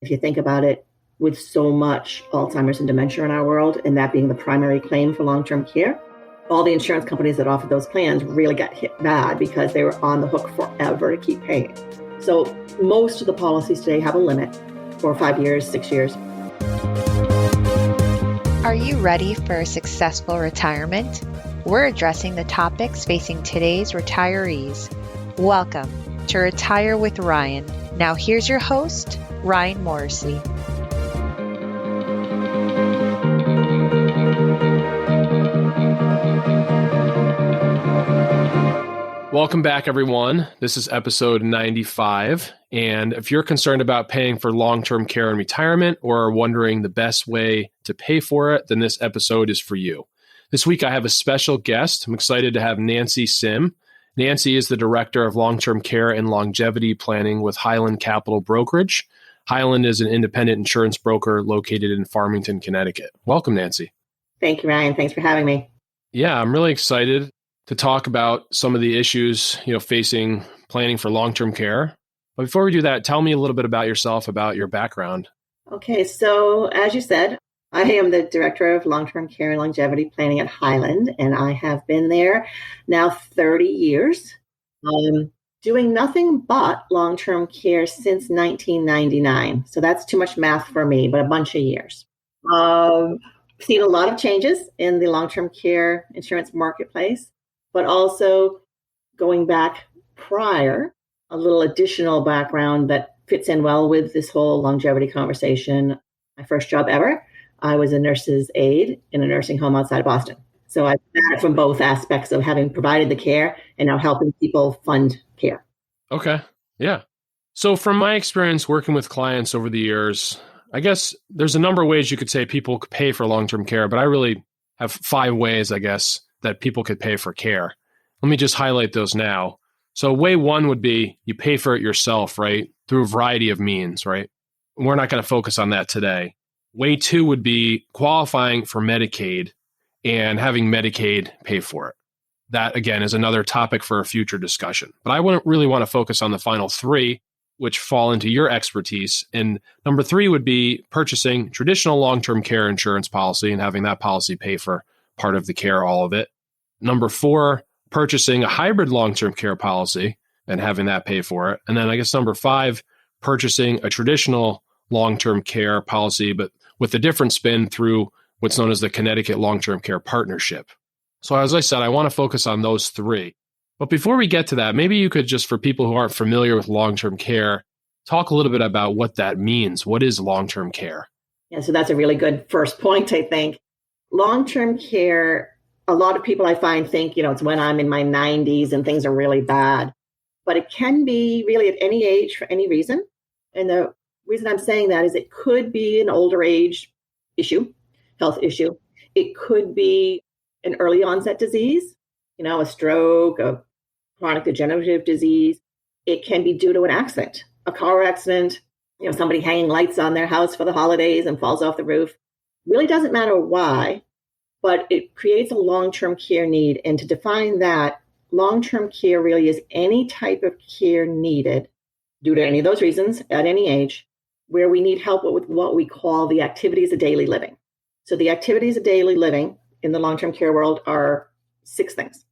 If you think about it, with so much Alzheimer's and dementia in our world, and that being the primary claim for long-term care, all the insurance companies that offered those plans really got hit bad because they were on the hook forever to keep paying. So most of the policies today have a limit for 5 years, 6 years. Are you ready for a successful retirement? We're addressing the topics facing today's retirees. Welcome to Retire with Ryan. Now here's your host, Ryan Morrissey. Welcome back, everyone. This is episode 95. And if you're concerned about paying for long-term care and retirement or are wondering the best way to pay for it, then this episode is for you. This week, I have a special guest. I'm excited to have Nancy Simm. Nancy is the Director of Long-Term Care and Longevity Planning with Highland Capital Brokerage. Highland is an independent insurance broker located in Farmington, Connecticut. Welcome, Nancy. Thank you, Ryan. Thanks for having me. Yeah, I'm really excited to talk about some of the issues, facing planning for long-term care. But before we do that, tell me a little bit about yourself, about your background. Okay, so as you said, I am the Director of Long-Term Care and Longevity Planning at Highland, and I have been there now 30 years, doing nothing but long-term care since 1999. So that's too much math for me, but a bunch of years. Seen a lot of changes in the long-term care insurance marketplace, but also going back prior, a little additional background that fits in well with this whole longevity conversation. My first job ever, I was a nurse's aide in a nursing home outside of Boston. So I've had from both aspects of having provided the care and now helping people fund care. Okay. Yeah. So from my experience working with clients over the years, I guess there's a number of ways you could say people could pay for long-term care, but I really have 5 ways, I guess, that people could pay for care. Let me just highlight those now. So way 1 would be you pay for it yourself, right? Through a variety of means, right? We're not going to focus on that today. Way 2 would be qualifying for Medicaid and having Medicaid pay for it. That, again, is another topic for a future discussion. But I wouldn't really want to focus on the final 3, which fall into your expertise. And number 3 would be purchasing traditional long-term care insurance policy and having that policy pay for part of the care, all of it. Number 4, purchasing a hybrid long-term care policy and having that pay for it. And then I guess number 5, purchasing a traditional long-term care policy, but with a different spin through what's known as the Connecticut Long-Term Care Partnership. So as I said, I want to focus on those 3. But before we get to that, maybe you could just, for people who aren't familiar with long-term care, talk a little bit about what that means. What is long-term care? Yeah, so that's a really good first point, I think. Long-term care, a lot of people I find think, it's when I'm in my 90s and things are really bad. But it can be really at any age for any reason. And the reason I'm saying that is it could be an older age issue, health issue. It could be an early onset disease, a stroke, a chronic degenerative disease. It can be due to an accident, a car accident, somebody hanging lights on their house for the holidays and falls off the roof. Really doesn't matter why, but it creates a long-term care need. And to define that, long-term care really is any type of care needed due to any of those reasons at any age where we need help with what we call the activities of daily living. So the activities of daily living in the long-term care world are 6 things.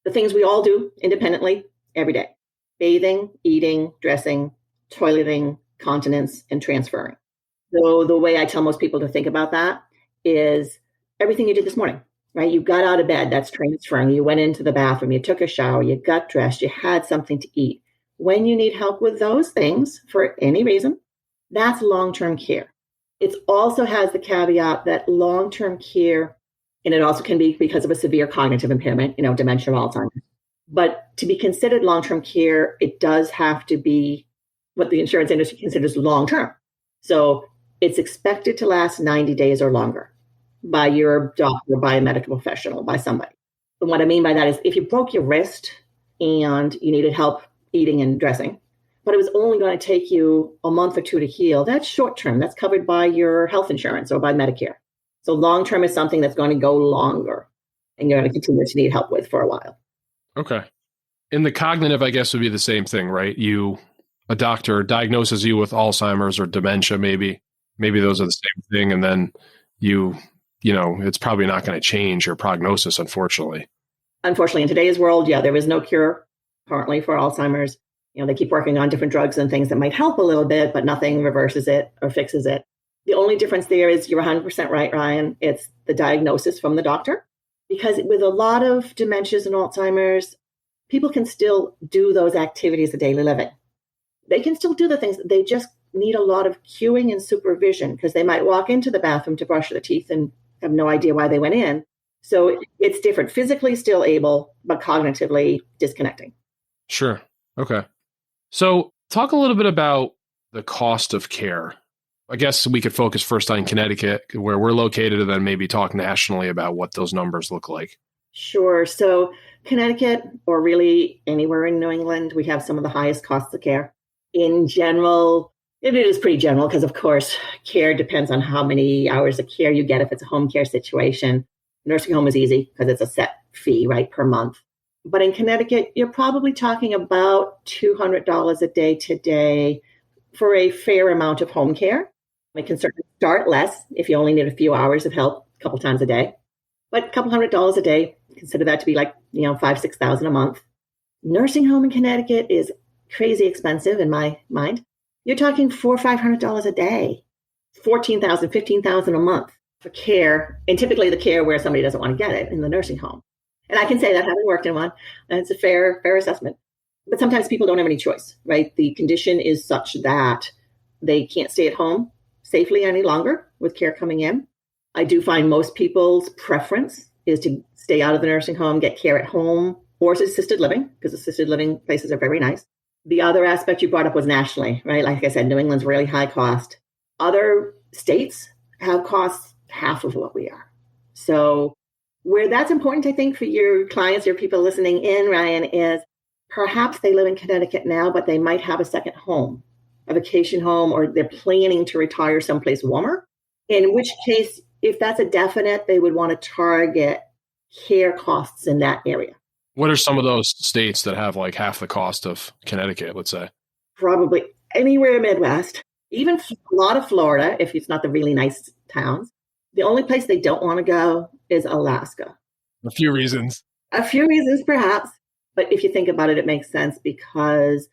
The things we all do independently every day: bathing, eating, dressing, toileting, continence, and transferring. So the way I tell most people to think about that is everything you did this morning, right? You got out of bed, that's transferring. You went into the bathroom, you took a shower, you got dressed, you had something to eat. When you need help with those things for any reason, that's long-term care. It also has the caveat that long-term care, and it also can be because of a severe cognitive impairment, dementia or Alzheimer's. But to be considered long-term care, it does have to be what the insurance industry considers long-term. So it's expected to last 90 days or longer by your doctor, by a medical professional, by somebody. And what I mean by that is if you broke your wrist and you needed help eating and dressing, but it was only going to take you a month or 2 to heal, that's short-term. That's covered by your health insurance or by Medicare. So long-term is something that's going to go longer and you're going to continue to need help with for a while. Okay. And the cognitive, I guess, would be the same thing, right? You a doctor diagnoses you with Alzheimer's or dementia, maybe those are the same thing. And then it's probably not going to change your prognosis, unfortunately. Unfortunately, in today's world, there is no cure currently for Alzheimer's. They keep working on different drugs and things that might help a little bit, but nothing reverses it or fixes it. The only difference there is you're 100% right, Ryan. It's the diagnosis from the doctor. Because with a lot of dementias and Alzheimer's, people can still do those activities of daily living. They can still do the things. They just need a lot of cueing and supervision because they might walk into the bathroom to brush their teeth and have no idea why they went in. So it's different. Physically still able, but cognitively disconnecting. Sure. Okay. So talk a little bit about the cost of care. I guess we could focus first on Connecticut, where we're located, and then maybe talk nationally about what those numbers look like. Sure. So Connecticut, or really anywhere in New England, we have some of the highest costs of care. In general, it is pretty general because, of course, care depends on how many hours of care you get if it's a home care situation. Nursing home is easy because it's a set fee, right, per month. But in Connecticut, you're probably talking about $200 a day today for a fair amount of home care. It can certainly start less if you only need a few hours of help a couple times a day. But a couple $100 a day, consider that to be like, $5,000-6,000 a month. Nursing home in Connecticut is crazy expensive in my mind. You're talking $400-500 a day, $14,000, $15,000 a month for care, and typically the care where somebody doesn't want to get it in the nursing home. And I can say that having worked in one, and it's a fair assessment. But sometimes people don't have any choice, right? The condition is such that they can't stay at home safely any longer with care coming in. I do find most people's preference is to stay out of the nursing home, get care at home or assisted living, because assisted living places are very nice. The other aspect you brought up was nationally, right? Like I said, New England's really high cost. Other states have costs half of what we are. So where that's important, I think, for your clients, your people listening in, Ryan, is perhaps they live in Connecticut now, but they might have a second home, a vacation home, or they're planning to retire someplace warmer. In which case, if that's a definite, they would want to target care costs in that area. What are some of those states that have like half the cost of Connecticut, let's say? Probably anywhere Midwest, even a lot of Florida, if it's not the really nice towns. The only place they don't want to go is Alaska. A few reasons. A few reasons, perhaps. But if you think about it, it makes sense because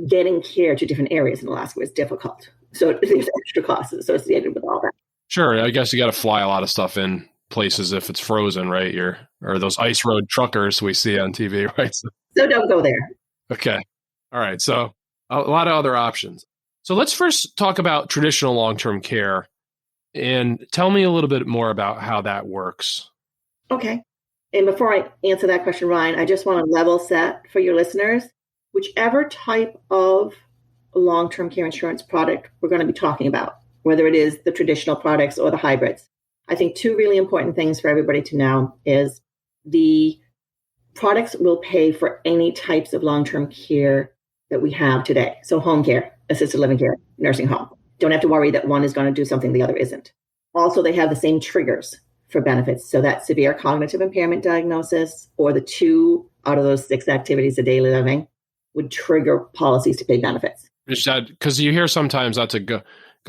getting care to different areas in Alaska is difficult. So there's extra costs associated with all that. Sure. I guess you got to fly a lot of stuff in places if it's frozen, right? Or those ice road truckers we see on TV, right? So don't go there. Okay. All right. So a lot of other options. So let's first talk about traditional long-term care and tell me a little bit more about how that works. Okay. And before I answer that question, Ryan, I just want to level set for your listeners. Whichever type of long-term care insurance product we're going to be talking about, whether it is the traditional products or the hybrids, I think two really important things for everybody to know is the products will pay for any types of long-term care that we have today. So home care, assisted living care, nursing home. Don't have to worry that one is going to do something the other isn't. Also, they have the same triggers for benefits. So that severe cognitive impairment diagnosis or the 2 out of those 6 activities of daily living would trigger policies to pay benefits. Because you hear sometimes, not to go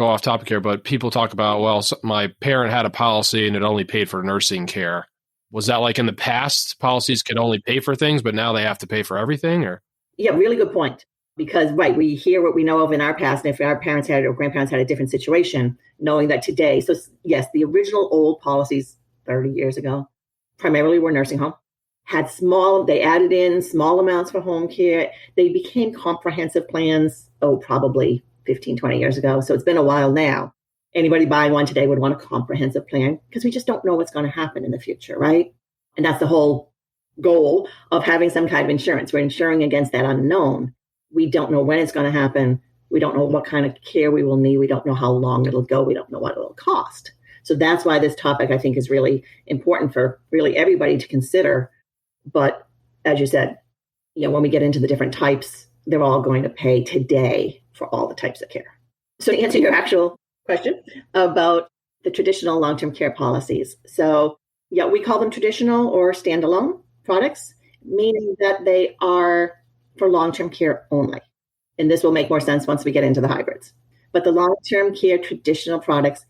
off topic here, but people talk about, well, my parent had a policy and it only paid for nursing care. Was that like in the past, policies could only pay for things, but now they have to pay for everything? Or yeah, really good point. Because, right, we hear what we know of in our past, and if our parents had or grandparents had a different situation, knowing that today, so yes, the original old policies 30 years ago primarily were nursing home, they added in small amounts for home care. They became comprehensive plans, probably 15, 20 years ago. So it's been a while now. Anybody buying one today would want a comprehensive plan because we just don't know what's going to happen in the future, right? And that's the whole goal of having some kind of insurance. We're insuring against that unknown. We don't know when it's going to happen. We don't know what kind of care we will need. We don't know how long it'll go. We don't know what it'll cost. So that's why this topic, I think, is really important for really everybody to consider. But as you said, when we get into the different types, they're all going to pay today for all the types of care. So to answer your actual question about the traditional long-term care policies. So we call them traditional or standalone products, meaning that they are for long-term care only. And this will make more sense once we get into the hybrids. But the long-term care traditional products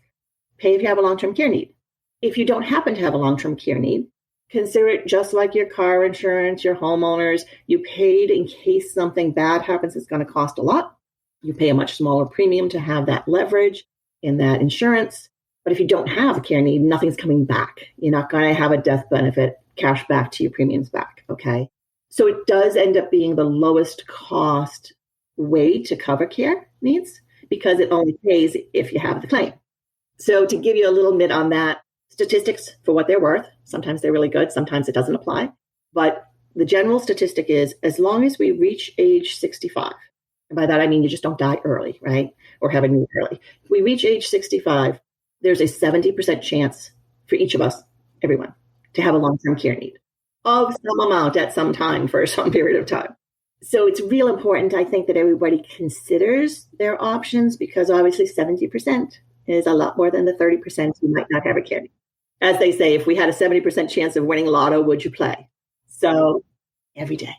pay if you have a long-term care need. If you don't happen to have a long-term care need, consider it just like your car insurance, your homeowners. You paid in case something bad happens. It's going to cost a lot. You pay a much smaller premium to have that leverage in that insurance. But if you don't have a care need, nothing's coming back. You're not going to have a death benefit, cash back to your premiums back. Okay. So it does end up being the lowest cost way to cover care needs because it only pays if you have the claim. So to give you a little bit on that, statistics for what they're worth, sometimes they're really good, sometimes it doesn't apply. But the general statistic is as long as we reach age 65, and by that I mean you just don't die early, right? Or have a need early. If we reach age 65, there's a 70% chance for each of us, everyone, to have a long-term care need of some amount at some time for some period of time. So it's real important, I think, that everybody considers their options because obviously 70% is a lot more than the 30% who might not have a care need. As they say, if we had a 70% chance of winning lotto, would you play? So every day.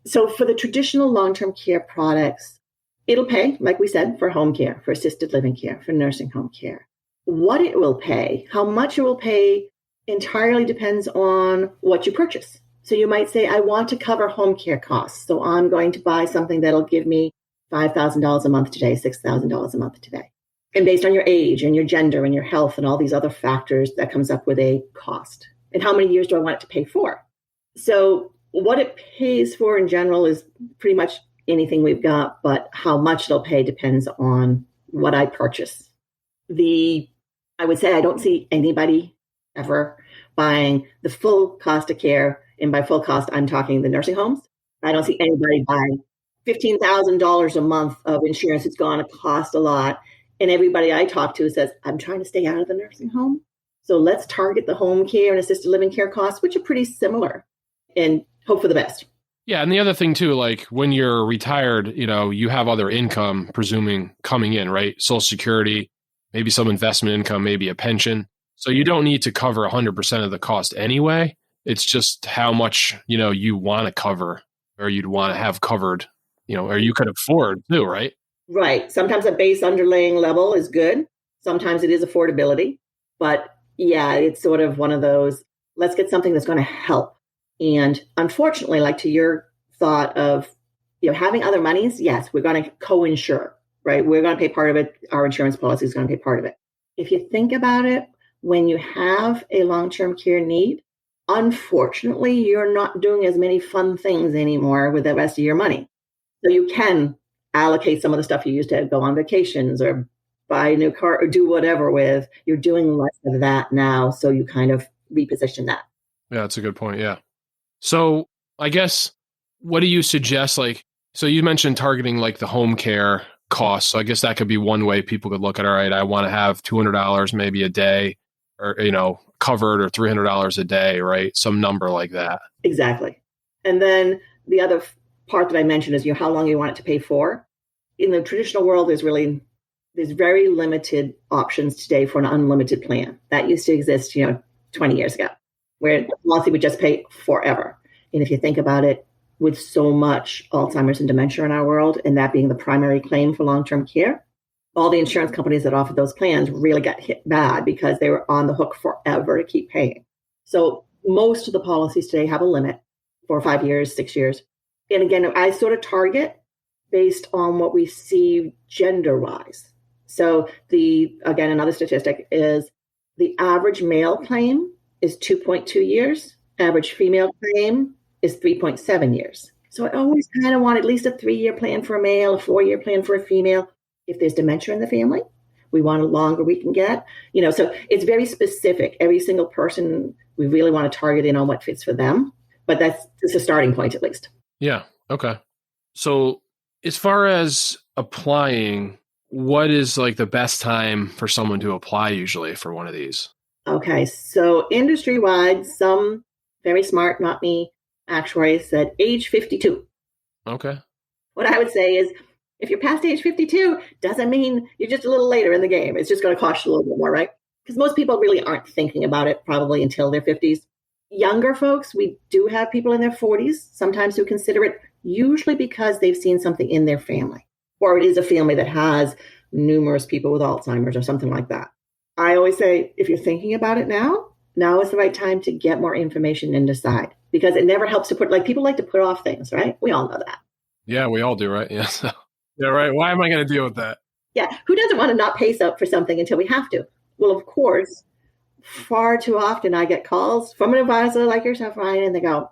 So for the traditional long-term care products, it'll pay, like we said, for home care, for assisted living care, for nursing home care. What it will pay, how much it will pay entirely depends on what you purchase. So you might say, I want to cover home care costs. So I'm going to buy something that'll give me $5,000 a month today, $6,000 a month today. And based on your age and your gender and your health and all these other factors, that comes up with a cost. And how many years do I want it to pay for? So what it pays for in general is pretty much anything we've got, but how much it'll pay depends on what I purchase. I would say I don't see anybody ever buying the full cost of care. And by full cost, I'm talking the nursing homes. I don't see anybody buying $15,000 a month of insurance. It's going to cost a lot. And everybody I talk to says, I'm trying to stay out of the nursing home. So let's target the home care and assisted living care costs, which are pretty similar, and hope for the best. Yeah. And the other thing too, like when you're retired, you have other income, presuming coming in, right? Social Security, maybe some investment income, maybe a pension. So you don't need to cover 100% of the cost anyway. It's just how much, you want to cover or you'd want to have covered, or you could afford too, right? Right. Sometimes a base underlying level is good. Sometimes it is affordability. But yeah, it's sort of one of those, let's get something that's going to help. And unfortunately, like to your thought of, having other monies, yes, we're going to co-insure, right? We're going to pay part of it. Our insurance policy is going to pay part of it. If you think about it, when you have a long-term care need, unfortunately, you're not doing as many fun things anymore with the rest of your money. So you can allocate some of the stuff you used to go on vacations or buy a new car or do whatever with. You're doing less of that now. So you kind of reposition that. Yeah, that's a good point. Yeah. So I guess, what do you suggest? So you mentioned targeting like the home care costs. So I guess that could be one way people could look at, all right, I want to have $200 maybe a day or, covered, or $300 a day, right? Some number like that. Exactly. And then the other part that I mentioned is how long you want it to pay for. In the traditional world, there's very limited options today for an unlimited plan. That used to exist, 20 years ago, where the policy would just pay forever. And if you think about it, with so much Alzheimer's and dementia in our world, and that being the primary claim for long-term care, all the insurance companies that offered those plans really got hit bad because they were on the hook forever to keep paying. So most of the policies today have a limit, 4 or 5 years, 6 years. And again, I sort of target based on what we see gender-wise. So another statistic is the average male claim is 2.2 years. Average female claim is 3.7 years. So I always kind of want at least a 3-year plan for a male, a 4-year plan for a female. If there's dementia in the family, we want a longer we can get. So it's very specific. Every single person, we really want to target in on what fits for them. But that's just a starting point, at least. Yeah. Okay. So as far as applying, what is like the best time for someone to apply usually for one of these? Okay. So industry-wide, some very smart, not me, actuaries said age 52. Okay. What I would say is, if you're past age 52, doesn't mean you're just a little later in the game. It's just going to cost you a little bit more, right? Because most people really aren't thinking about it probably until their 50s. Younger folks, we do have people in their 40s sometimes who consider it usually because they've seen something in their family, or it is a family that has numerous people with Alzheimer's or something like that. I always say, if you're thinking about it now is the right time to get more information and decide, because it never helps to people like to put off things, right? We all know that. Yeah, we all do, right? Yeah. Yeah, right. Why am I going to deal with that? Yeah. Who doesn't want to not pay up for something until we have to? Well, of course, far too often I get calls from an advisor like yourself, Ryan, and they go,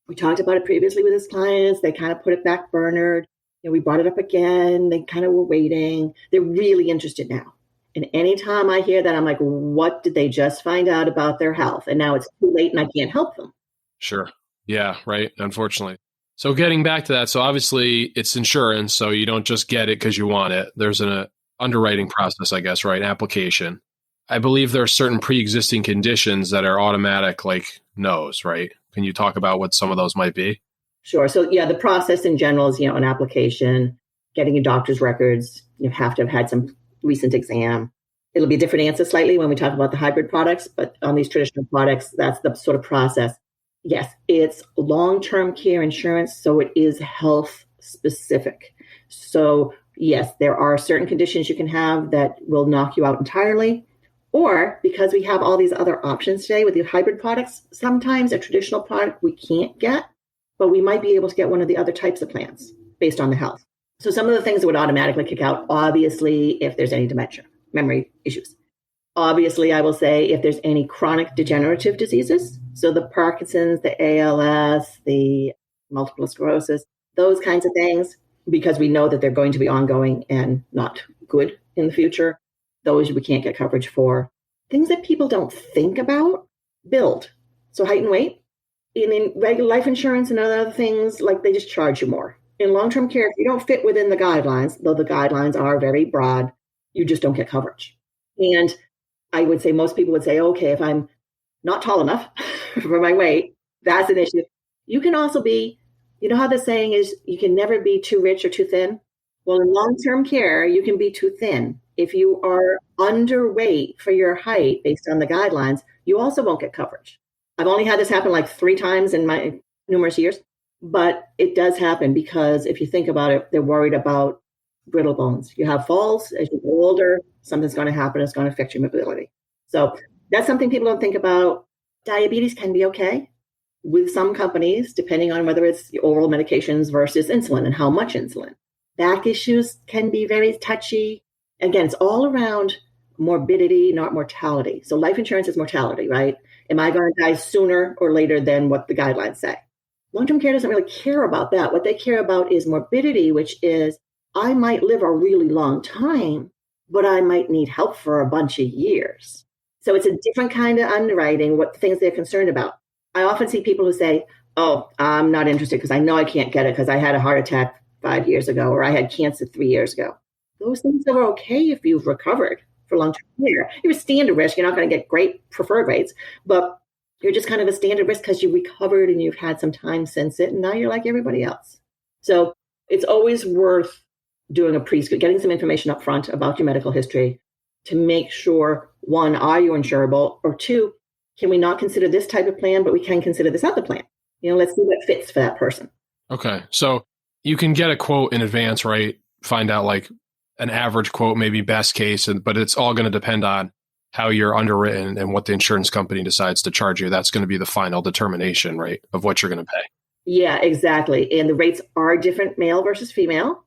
we talked about it previously with his clients. They kind of put it back burnered. We brought it up again. They kind of were waiting. They're really interested now. And anytime I hear that, I'm like, what did they just find out about their health? And now it's too late and I can't help them. Sure. Yeah, right. Unfortunately. So getting back to that, so obviously it's insurance, so you don't just get it because you want it. There's an underwriting process, I guess, right? Application. I believe there are certain pre-existing conditions that are automatic, like no's, right? Can you talk about what some of those might be? Sure. So yeah, the process in general is, an application, getting your doctor's records. You have to have had some recent exam. It'll be a different answer slightly when we talk about the hybrid products, but on these traditional products, that's the sort of process. Yes, it's long-term care insurance, so it is health specific. So yes, there are certain conditions you can have that will knock you out entirely. Or because we have all these other options today with the hybrid products, sometimes a traditional product we can't get, but we might be able to get one of the other types of plans based on the health. So some of the things that would automatically kick out, obviously, if there's any dementia, memory issues. Obviously, I will say if there's any chronic degenerative diseases, so the Parkinson's, the ALS, the multiple sclerosis, those kinds of things, because we know that they're going to be ongoing and not good in the future, those we can't get coverage for. Things that people don't think about, build. So height and weight. In regular life insurance and other things, like they just charge you more. In long-term care, if you don't fit within the guidelines, though the guidelines are very broad, you just don't get coverage. And I would say most people would say, okay, if I'm not tall enough for my weight, that's an issue. You can also be, you know how the saying is, you can never be too rich or too thin? Well, in long-term care, you can be too thin. If you are underweight for your height based on the guidelines, you also won't get coverage. I've only had this happen like 3 times in my numerous years, but it does happen because if you think about it, they're worried about brittle bones. You have falls as you get older, something's going to happen. It's going to affect your mobility. So that's something people don't think about. Diabetes can be okay with some companies, depending on whether it's oral medications versus insulin and how much insulin. Back issues can be very touchy. Again, it's all around morbidity, not mortality. So life insurance is mortality, right? Am I going to die sooner or later than what the guidelines say? Long-term care doesn't really care about that. What they care about is morbidity, which is I might live a really long time, but I might need help for a bunch of years. So it's a different kind of underwriting, what things they're concerned about. I often see people who say, oh, I'm not interested because I know I can't get it because I had a heart attack 5 years ago or I had cancer 3 years ago. Those things are okay if you've recovered for long-term care. You're a standard risk. You're not going to get great preferred rates, but you're just kind of a standard risk because you recovered and you've had some time since it, and now you're like everybody else. So it's always worth doing getting some information up front about your medical history to make sure, 1, are you insurable? Or 2, can we not consider this type of plan, but we can consider this other plan? Let's see what fits for that person. Okay. So you can get a quote in advance, right? Find out like an average quote, maybe best case, but it's all going to depend on how you're underwritten and what the insurance company decides to charge you. That's going to be the final determination, right, of what you're going to pay. Yeah, exactly. And the rates are different, male versus female.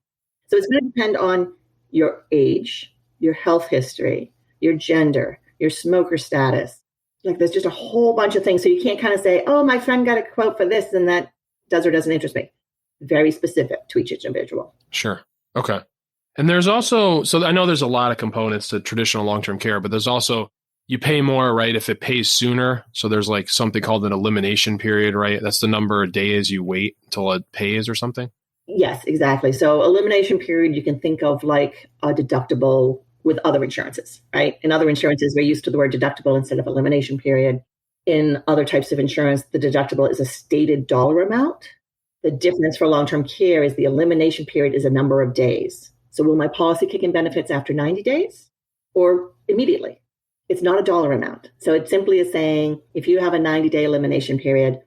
So it's going to depend on your age, your health history, your gender, your smoker status. Like there's just a whole bunch of things. So you can't kind of say, oh, my friend got a quote for this and that does or doesn't interest me. Very specific to each individual. Sure. Okay. And there's also, so I know there's a lot of components to traditional long-term care, but there's also, you pay more, right, if it pays sooner. So there's like something called an elimination period, right? That's the number of days you wait until it pays or something. Yes, exactly. So elimination period, you can think of like a deductible with other insurances, right? In other insurances, we're used to the word deductible instead of elimination period. In other types of insurance, the deductible is a stated dollar amount. The difference for long-term care is the elimination period is a number of days. So will my policy kick in benefits after 90 days or immediately? It's not a dollar amount. So it simply is saying if you have a 90-day elimination period,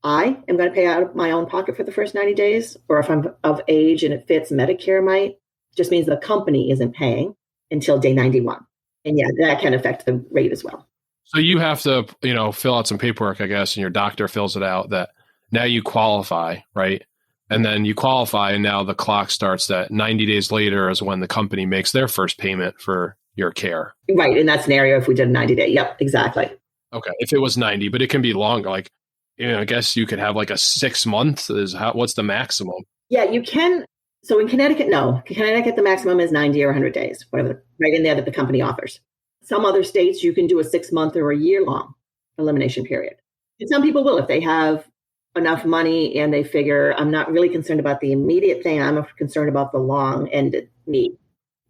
I am going to pay out of my own pocket for the first 90 days, or if I'm of age and it fits, Medicare might. Just means the company isn't paying until day 91. And yeah, that can affect the rate as well. So you have to, fill out some paperwork, I guess, and your doctor fills it out that now you qualify, right? And then you qualify, and now the clock starts that 90 days later is when the company makes their first payment for your care. Right. In that scenario, if we did a 90-day. Yep, exactly. Okay. If it was 90, but it can be longer. Like, I guess you could have like a 6 month. What's the maximum? Yeah, you can. So in Connecticut, no. In Connecticut, the maximum is 90 or 100 days, whatever, right in there that the company offers. Some other states, you can do a 6 month or a year long elimination period. And some people will if they have enough money and they figure, I'm not really concerned about the immediate thing. I'm concerned about the long-ended need.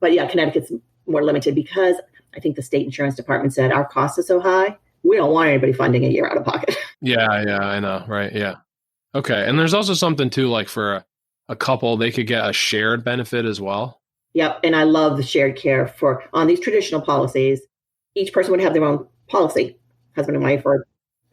But yeah, Connecticut's more limited because I think the state insurance department said our cost is so high, we don't want anybody funding a year out of pocket. Yeah, I know. Right. Yeah. Okay. And there's also something too, like for a couple, they could get a shared benefit as well. Yep. And I love the shared care on these traditional policies. Each person would have their own policy, husband and wife, or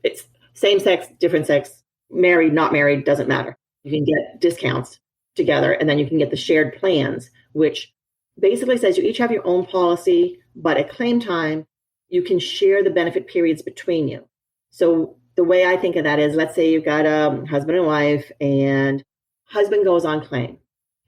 it's same sex, different sex, married, not married, doesn't matter. You can get discounts together, and then you can get the shared plans, which basically says you each have your own policy, but at claim time, you can share the benefit periods between you. So the way I think of that is, let's say you've got a husband and wife, and husband goes on claim.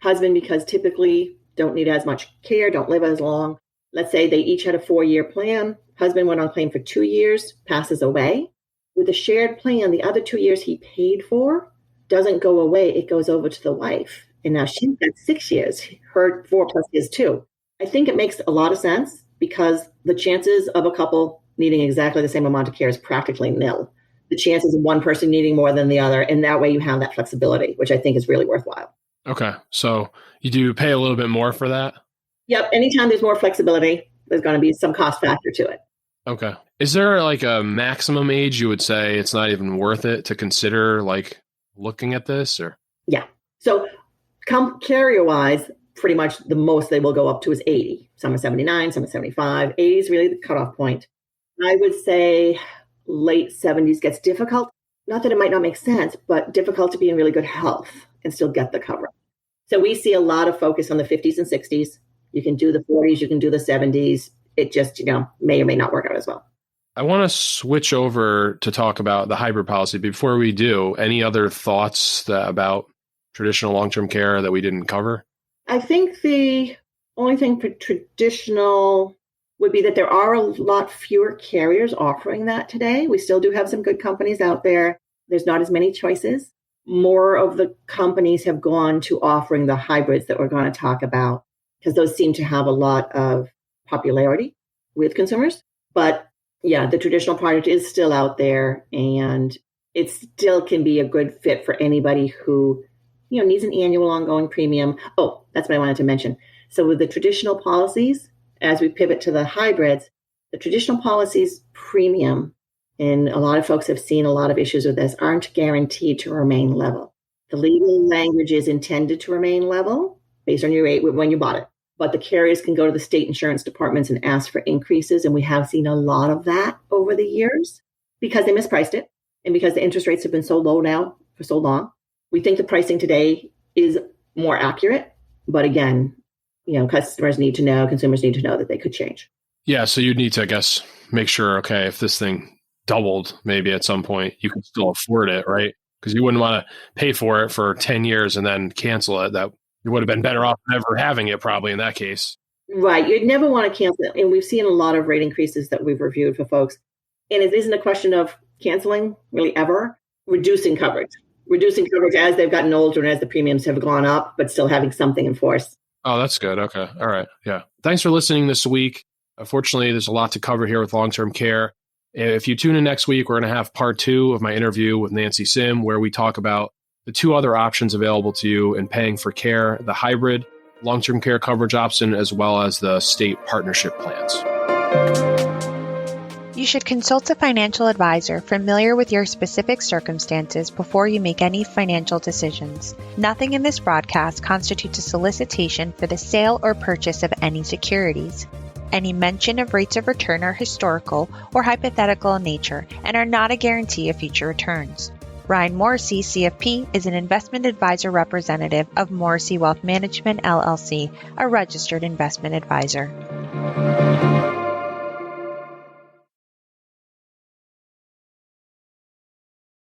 Husband, because typically don't need as much care, don't live as long. Let's say they each had a 4-year plan. Husband went on claim for 2 years, passes away. With a shared plan, the other 2 years he paid for doesn't go away. It goes over to the wife. And now she's got 6 years, her 4 plus his 2. I think it makes a lot of sense because the chances of a couple needing exactly the same amount of care is practically nil. The chances of one person needing more than the other. And that way you have that flexibility, which I think is really worthwhile. Okay. So you do pay a little bit more for that? Yep. Anytime there's more flexibility, there's going to be some cost factor to it. Okay. Is there like a maximum age you would say it's not even worth it to consider like looking at this or? Yeah. So carrier-wise, pretty much the most they will go up to is 80. Some are 79, some are 75. 80 is really the cutoff point. I would say late 70s gets difficult. Not that it might not make sense, but difficult to be in really good health and still get the coverage. So we see a lot of focus on the 50s and 60s. You can do the 40s, you can do the 70s. It just, may or may not work out as well. I want to switch over to talk about the hybrid policy. Before we do, any other thoughts about traditional long-term care that we didn't cover? I think the only thing for traditional would be that there are a lot fewer carriers offering that today. We still do have some good companies out there. There's not as many choices. More of the companies have gone to offering the hybrids that we're going to talk about because those seem to have a lot of popularity with consumers. But yeah, the traditional product is still out there and it still can be a good fit for anybody who, needs an annual ongoing premium. Oh, that's what I wanted to mention. So with the traditional policies, as we pivot to the hybrids, the traditional policies premium, and a lot of folks have seen a lot of issues with this, aren't guaranteed to remain level. The legal language is intended to remain level based on your rate when you bought it. But the carriers can go to the state insurance departments and ask for increases. And we have seen a lot of that over the years because they mispriced it. And because the interest rates have been so low now for so long, we think the pricing today is more accurate. But again, consumers need to know that they could change. Yeah. So you'd need to, I guess, make sure, okay, if this thing doubled maybe at some point, you can still afford it, right? Because you wouldn't want to pay for it for 10 years and then cancel it. That you would have been better off never having it probably in that case. Right. You'd never want to cancel it. And we've seen a lot of rate increases that we've reviewed for folks. And it isn't a question of canceling really ever, reducing coverage as they've gotten older and as the premiums have gone up, but still having something in force. Oh, that's good. Okay. All right. Yeah. Thanks for listening this week. Unfortunately, there's a lot to cover here with long-term care. If you tune in next week, we're going to have part 2 of my interview with Nancy Simm, where we talk about the 2 other options available to you in paying for care, the hybrid long-term care coverage option, as well as the state partnership plans. You should consult a financial advisor familiar with your specific circumstances before you make any financial decisions. Nothing in this broadcast constitutes a solicitation for the sale or purchase of any securities. Any mention of rates of return are historical or hypothetical in nature and are not a guarantee of future returns. Ryan Morrissey, CFP, is an investment advisor representative of Morrissey Wealth Management, LLC, a registered investment advisor.